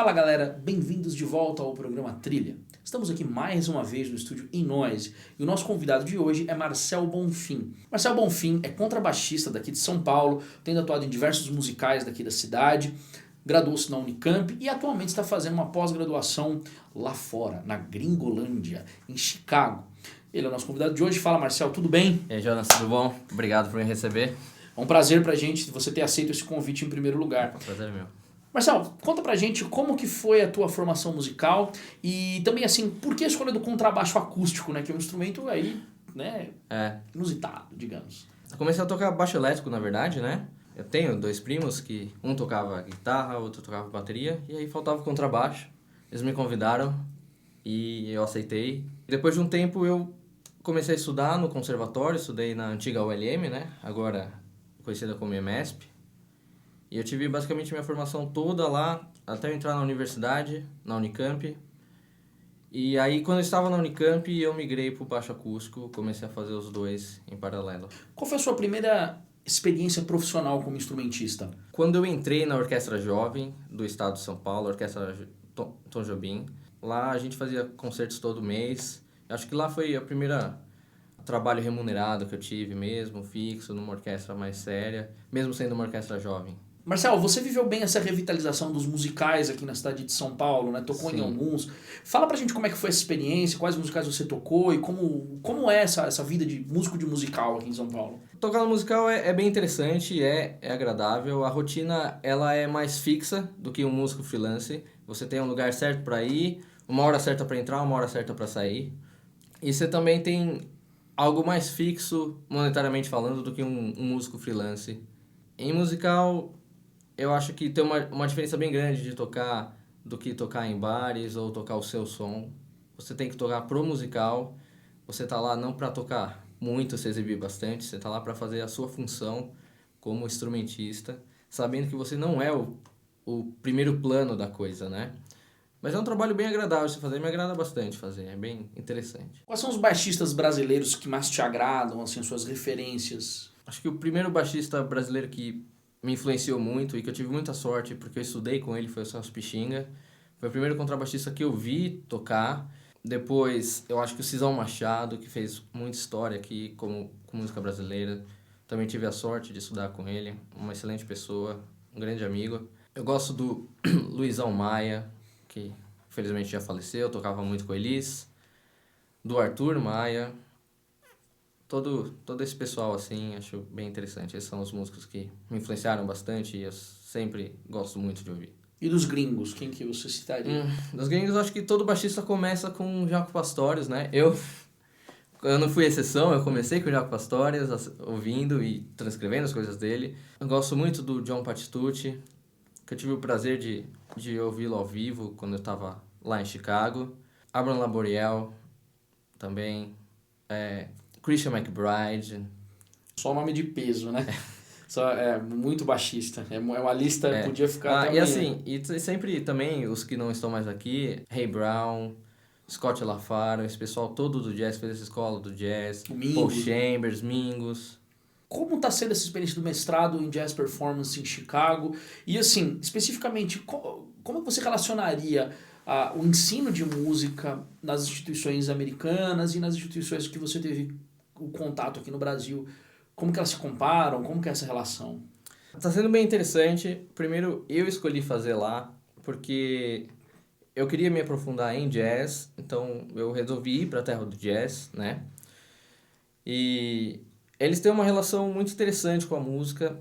Fala galera, bem-vindos de volta ao programa Trilha. Estamos aqui mais uma vez no estúdio InNoise e o nosso convidado de hoje é Marcel Bonfim. Marcel Bonfim é contrabaixista daqui de São Paulo, tendo atuado em diversos musicais daqui da cidade, graduou-se na Unicamp e atualmente está fazendo uma pós-graduação lá fora, na Gringolândia, em Chicago. Ele é o nosso convidado de hoje. Fala Marcel, tudo bem? E aí Jonas, tudo bom? Obrigado por me receber. É um prazer pra gente você ter aceito esse convite em primeiro lugar. É um prazer meu. Marcel, conta pra gente como que foi a tua formação musical e também assim, por que a escolha do contrabaixo acústico, né, que é um instrumento aí, né, inusitado, digamos. Eu comecei a tocar baixo elétrico, na verdade, né? Eu tenho dois primos que um tocava guitarra, outro tocava bateria, e aí faltava o contrabaixo. Eles me convidaram e eu aceitei. Depois de um tempo eu comecei a estudar no conservatório, estudei na antiga ULM, né? Agora conhecida como EMESP. E eu tive basicamente minha formação toda lá, até eu entrar na universidade, na Unicamp. E aí, quando eu estava na Unicamp, eu migrei para o baixo acústico, comecei a fazer os dois em paralelo. Qual foi a sua primeira experiência profissional como instrumentista? Quando eu entrei na Orquestra Jovem do estado de São Paulo, Orquestra Tom Jobim, lá a gente fazia concertos todo mês. Acho que lá foi a primeira trabalho remunerado que eu tive mesmo, fixo, numa orquestra mais séria, mesmo sendo uma orquestra jovem. Marcel, você viveu bem essa revitalização dos musicais aqui na cidade de São Paulo, né? Tocou Sim. em alguns. Fala pra gente como é que foi essa experiência, quais musicais você tocou e como é essa vida de músico de musical aqui em São Paulo. Tocar no musical é bem interessante, é agradável. A rotina ela é mais fixa do que um músico freelance. Você tem um lugar certo para ir, uma hora certa para entrar, uma hora certa para sair. E você também tem algo mais fixo, monetariamente falando, do que um músico freelance. Em musical, eu acho que tem uma diferença bem grande de tocar do que tocar em bares ou tocar o seu som. Você tem que tocar pro musical, você tá lá não para tocar muito, se exibir bastante, você tá lá para fazer a sua função como instrumentista, sabendo que você não é o primeiro plano da coisa, né? Mas é um trabalho bem agradável de fazer, me agrada bastante fazer, é bem interessante. Quais são os baixistas brasileiros que mais te agradam, assim, suas referências? Acho que o primeiro baixista brasileiro que me influenciou muito e que eu tive muita sorte porque eu estudei com ele foi o Celso Pixinga. Foi o primeiro contrabaixista que eu vi tocar. Depois, eu acho que o Cisão Machado, que fez muita história aqui com música brasileira. Também tive a sorte de estudar com ele, uma excelente pessoa, um grande amigo. Eu gosto do Luizão Maia, que infelizmente já faleceu, tocava muito com Elis. Do Arthur Maia. Todo esse pessoal, assim, acho bem interessante. Esses são os músicos que me influenciaram bastante e eu sempre gosto muito de ouvir. E dos gringos, quem que você citaria? Dos gringos, acho que todo baixista começa com o Jaco Pastorius, né? Eu não fui exceção, eu comecei com o Jaco Pastorius, ouvindo e transcrevendo as coisas dele. Eu gosto muito do John Patitucci, que eu tive o prazer de ouvi-lo ao vivo quando eu estava lá em Chicago. Abraham Laboriel, também. Christian McBride. Só nome de peso, né? Só, muito baixista. É uma lista que podia ficar até e amanhã. assim, e sempre também os que não estão mais aqui, Ray Brown, Scott LaFaro, esse pessoal todo do jazz, fez essa escola do jazz, Paul Chambers, Mingus. Como está sendo essa experiência do mestrado em Jazz Performance em Chicago? E assim, especificamente, como você relacionaria o ensino de música nas instituições americanas e nas instituições que você teve o contato aqui no Brasil? Como que elas se comparam? Como que é essa relação? Tá sendo bem interessante. Primeiro, eu escolhi fazer lá porque eu queria me aprofundar em jazz, então eu resolvi ir para a terra do jazz, né? E eles têm uma relação muito interessante com a música.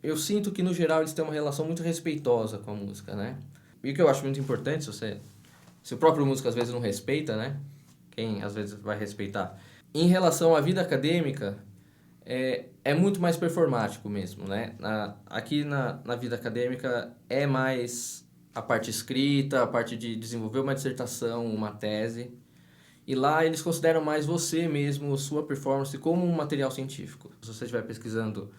Eu sinto que, no geral, eles têm uma relação muito respeitosa com a música, né? E o que eu acho muito importante, se o próprio músico às vezes não respeita, né? Quem às vezes vai respeitar? Em relação à vida acadêmica, é muito mais performático mesmo, né? Aqui na vida acadêmica é mais a parte escrita, a parte de desenvolver uma dissertação, uma tese. E lá eles consideram mais você mesmo, sua performance, como um material científico. Se você estiver pesquisando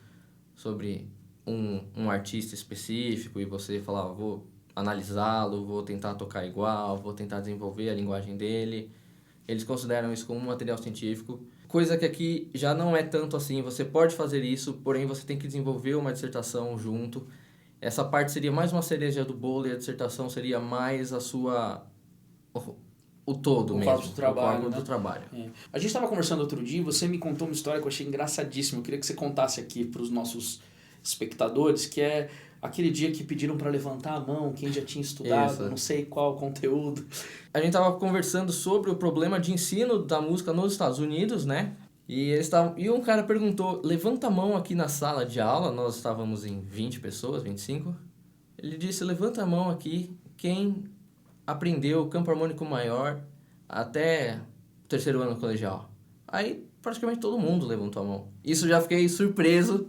sobre um artista específico e você falar, vou analisá-lo, vou tentar tocar igual, vou tentar desenvolver a linguagem dele, eles consideram isso como um material científico. Coisa que aqui já não é tanto assim, você pode fazer isso, porém você tem que desenvolver uma dissertação junto. essa parte seria mais uma cereja do bolo e a dissertação seria mais o todo mesmo. Corpo do trabalho, o corpo né? do trabalho. É. A gente estava conversando outro dia e você me contou uma história que eu achei engraçadíssima. Eu queria que você contasse aqui para os nossos espectadores, que é aquele dia que pediram para levantar a mão, quem já tinha estudado, Isso. não sei qual conteúdo. A gente estava conversando sobre o problema de ensino da música nos Estados Unidos, né? E um cara perguntou, levanta a mão aqui na sala de aula, nós estávamos em 20 pessoas, 25. Ele disse, levanta a mão aqui, quem aprendeu campo harmônico maior até o terceiro ano colegial. Aí praticamente todo mundo levantou a mão. Isso já fiquei surpreso,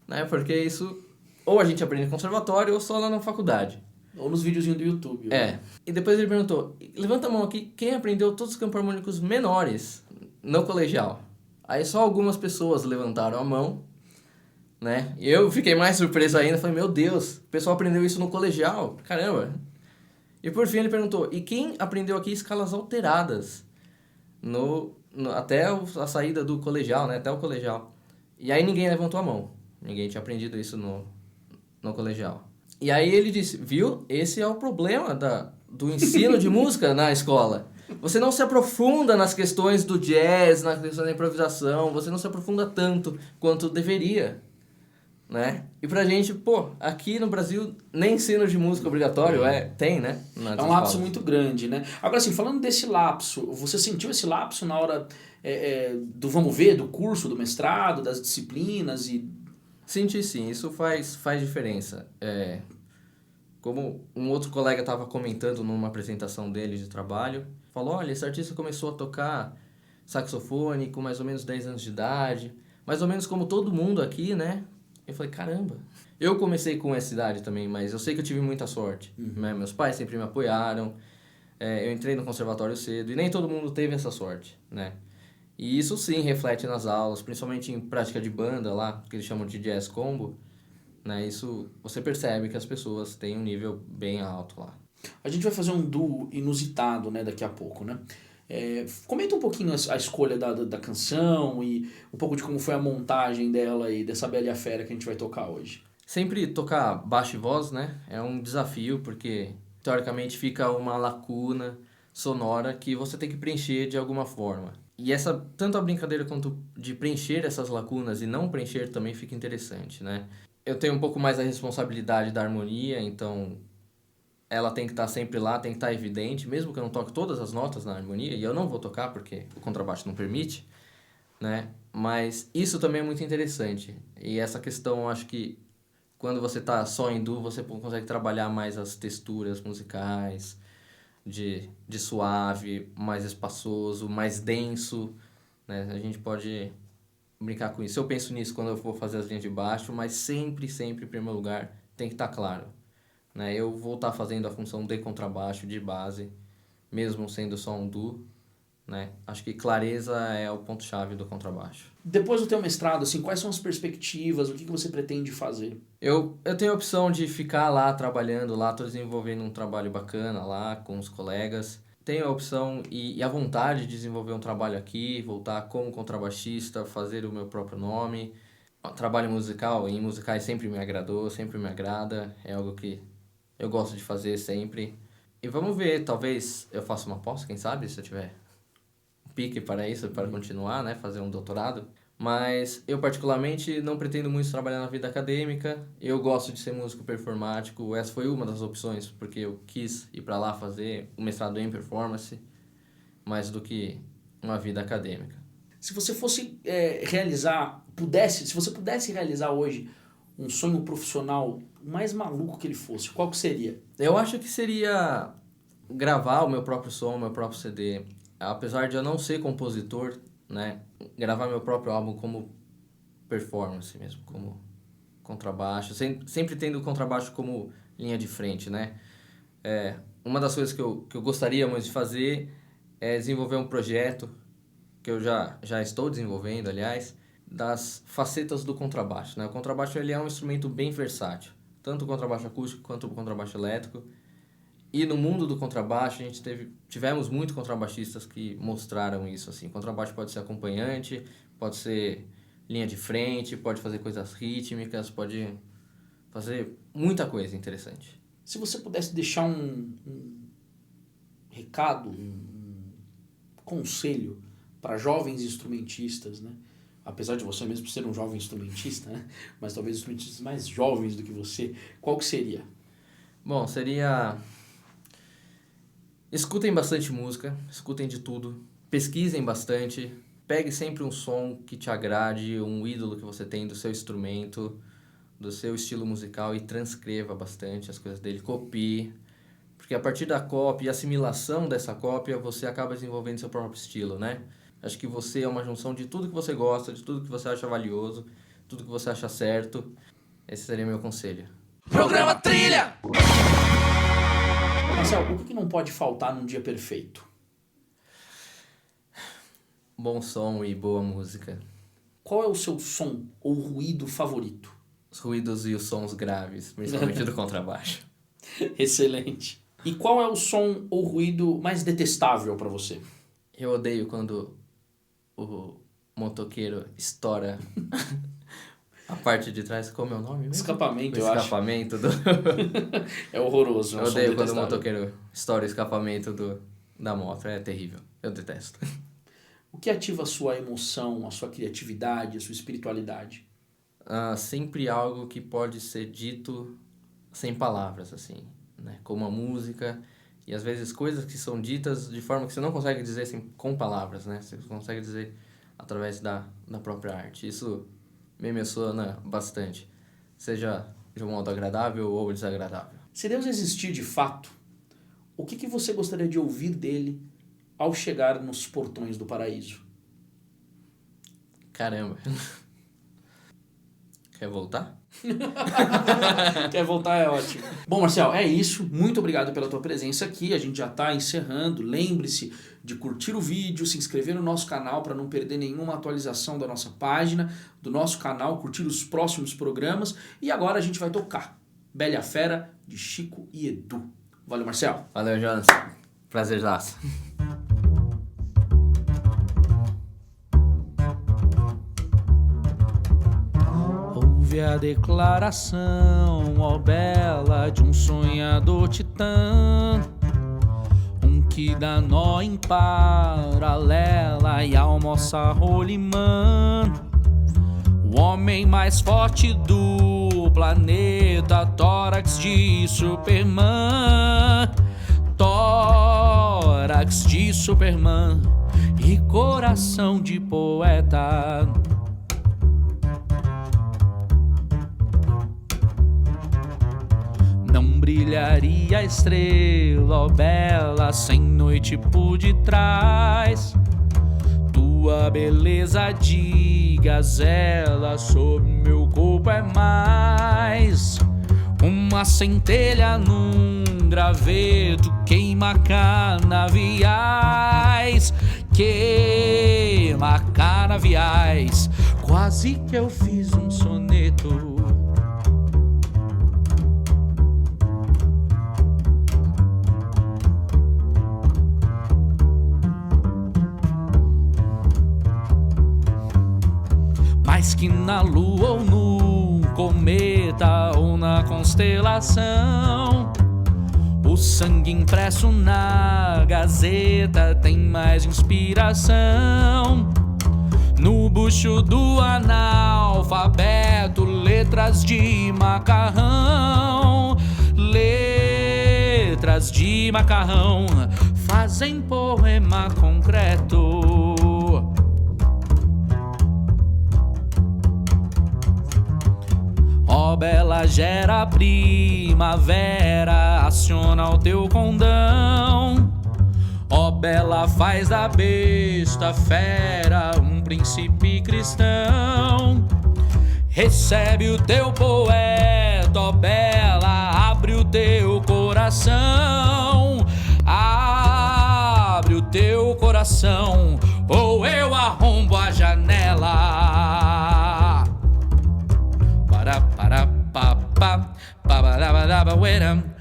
né? Porque isso ou a gente aprende no conservatório ou só lá na faculdade. Ou nos videozinhos do YouTube. É. E depois ele perguntou, levanta a mão aqui, quem aprendeu todos os campos harmônicos menores no colegial? Aí só algumas pessoas levantaram a mão, né? E eu fiquei mais surpreso ainda, falei, meu Deus, o pessoal aprendeu isso no colegial, caramba. E por fim ele perguntou, e quem aprendeu aqui escalas alteradas até a saída do colegial, né? Até o colegial. E aí ninguém levantou a mão, ninguém tinha aprendido isso no colegial. E aí ele disse, viu, esse é o problema do ensino de música na escola. Você não se aprofunda nas questões do jazz, nas questões da improvisação, você não se aprofunda tanto quanto deveria, né? E pra gente, pô, aqui no Brasil, nem ensino de música obrigatório tem, né? É um lapso muito grande, né? Agora, assim, falando desse lapso, você sentiu esse lapso na hora do vamos ver, do curso, do mestrado, das disciplinas e... Senti sim, isso faz diferença. Como um outro colega estava comentando numa apresentação dele de trabalho, falou, olha, esse artista começou a tocar saxofone com mais ou menos 10 anos de idade, mais ou menos como todo mundo aqui, né? Eu falei, caramba. Eu comecei com essa idade também, mas eu sei que eu tive muita sorte. Né? Meus pais sempre me apoiaram, eu entrei no conservatório cedo e nem todo mundo teve essa sorte, né? E isso sim reflete nas aulas, principalmente em prática de banda lá, que eles chamam de jazz combo, né? Isso você percebe que as pessoas têm um nível bem alto lá. A gente vai fazer um duo inusitado, né, daqui a pouco, né? Comenta um pouquinho a escolha da canção e um pouco de como foi a montagem dela e dessa Bela Fera que a gente vai tocar hoje. Sempre tocar baixo e voz, né? É um desafio porque teoricamente fica uma lacuna sonora que você tem que preencher de alguma forma. E tanto a brincadeira quanto de preencher essas lacunas e não preencher também fica interessante, né? Eu tenho um pouco mais a responsabilidade da harmonia, então ela tem que estar sempre lá, tem que estar evidente, mesmo que eu não toque todas as notas na harmonia, e eu não vou tocar porque o contrabaixo não permite, né? Mas isso também é muito interessante. E essa questão, eu acho que quando você está só em duo, você consegue trabalhar mais as texturas musicais, de suave, mais espaçoso, mais denso, né? A gente pode brincar com isso. Eu penso nisso quando eu vou fazer as linhas de baixo, mas sempre, sempre, em primeiro lugar, tem que estar claro, né? Eu vou estar fazendo a função de contrabaixo, de base, mesmo sendo só um duo, né? Acho que clareza é o ponto-chave do contrabaixo. Depois do teu mestrado, assim, quais são as perspectivas? O que você pretende fazer? Eu tenho a opção de ficar lá trabalhando, lá tô desenvolvendo um trabalho bacana lá com os colegas. Tenho a opção e a vontade de desenvolver um trabalho aqui, voltar como contrabaixista, fazer o meu próprio nome. O trabalho musical, em musicais sempre me agradou, sempre me agrada. É algo que eu gosto de fazer sempre. E vamos ver, talvez eu faça uma pós, quem sabe, se eu tiver pique para isso, para continuar, né, fazer um doutorado. Mas eu particularmente não pretendo muito trabalhar na vida acadêmica. Eu gosto de ser músico performático. Essa foi uma das opções, porque eu quis ir para lá fazer um mestrado em performance, mais do que uma vida acadêmica. Se você fosse se você pudesse realizar hoje um sonho profissional mais maluco que ele fosse, qual que seria? Eu acho que seria gravar o meu próprio som, o meu próprio CD. Apesar de eu não ser compositor, né, gravar meu próprio álbum como performance mesmo, como contrabaixo, sempre tendo o contrabaixo como linha de frente, né? Uma das coisas que eu gostaria muito de fazer é desenvolver um projeto, que eu já estou desenvolvendo, aliás, das facetas do contrabaixo, né? O contrabaixo ele é um instrumento bem versátil, tanto o contrabaixo acústico quanto o contrabaixo elétrico. E no mundo do contrabaixo, a gente tivemos muitos contrabaixistas que mostraram isso, assim. Contrabaixo pode ser acompanhante, pode ser linha de frente, pode fazer coisas rítmicas, pode fazer muita coisa interessante. Se você pudesse deixar um recado, um conselho para jovens instrumentistas, né? Apesar de você mesmo ser um jovem instrumentista, né? Mas talvez instrumentistas mais jovens do que você, qual que seria? Bom, seria... Escutem bastante música, escutem de tudo, pesquisem bastante, pegue sempre um som que te agrade, um ídolo que você tem do seu instrumento, do seu estilo musical e transcreva bastante as coisas dele, copie, porque a partir da cópia e assimilação dessa cópia você acaba desenvolvendo seu próprio estilo, né? Acho que você é uma junção de tudo que você gosta, de tudo que você acha valioso, tudo que você acha certo. Esse seria meu conselho. Programa Trilha! Marcel, o que não pode faltar num dia perfeito? Bom som e boa música. Qual é o seu som ou ruído favorito? Os ruídos e os sons graves, principalmente do contrabaixo. Excelente. E qual é o som ou ruído mais detestável para você? Eu odeio quando o motoqueiro estoura a parte de trás. Como é o nome mesmo? Escapamento, o eu escapamento do... É horroroso. Eu odeio quando o motoqueiro estoura o escapamento da moto. É terrível. Eu detesto. O que ativa a sua emoção, a sua criatividade, a sua espiritualidade? Sempre algo que pode ser dito sem palavras, assim, né? Como a música e às vezes coisas que são ditas de forma que você não consegue dizer com palavras, né? Você consegue dizer através da própria arte. Isso me emociona bastante, seja de um modo agradável ou desagradável. Se Deus existir de fato, o que você gostaria de ouvir dele ao chegar nos portões do paraíso? Caramba. Quer voltar? Quer voltar é ótimo. Bom, Marcel, é isso. Muito obrigado pela tua presença aqui. A gente já está encerrando. Lembre-se de curtir o vídeo, se inscrever no nosso canal para não perder nenhuma atualização da nossa página, do nosso canal, curtir os próximos programas. E agora a gente vai tocar Bela e a Fera, de Chico e Edu. Valeu, Marcel. Valeu, Jonas. Prazerzaço. Ouve a declaração, ó bela, de um sonhador titã, que dá nó em paralela e almoça rolimã. O homem mais forte do planeta, tórax de Superman, tórax de Superman e coração de poeta. Não brilharia a estrela, ó bela, sem noite por detrás. Tua beleza de gazela sobre meu corpo é mais uma centelha num graveto, queima canaviais, queima canaviais. Quase que eu fiz um soneto. Mais que na lua ou no cometa ou na constelação, o sangue impresso na gazeta tem mais inspiração. No bucho do analfabeto, letras de macarrão, letras de macarrão fazem poema concreto. Ó bela, gera primavera, aciona o teu condão. Ó bela, faz da besta fera um príncipe cristão. Recebe o teu poeta, ó bela, abre o teu coração. Abre o teu coração, ou eu arrombo a janela. Para pa pa pa pa pa pa pa pa pa pa pa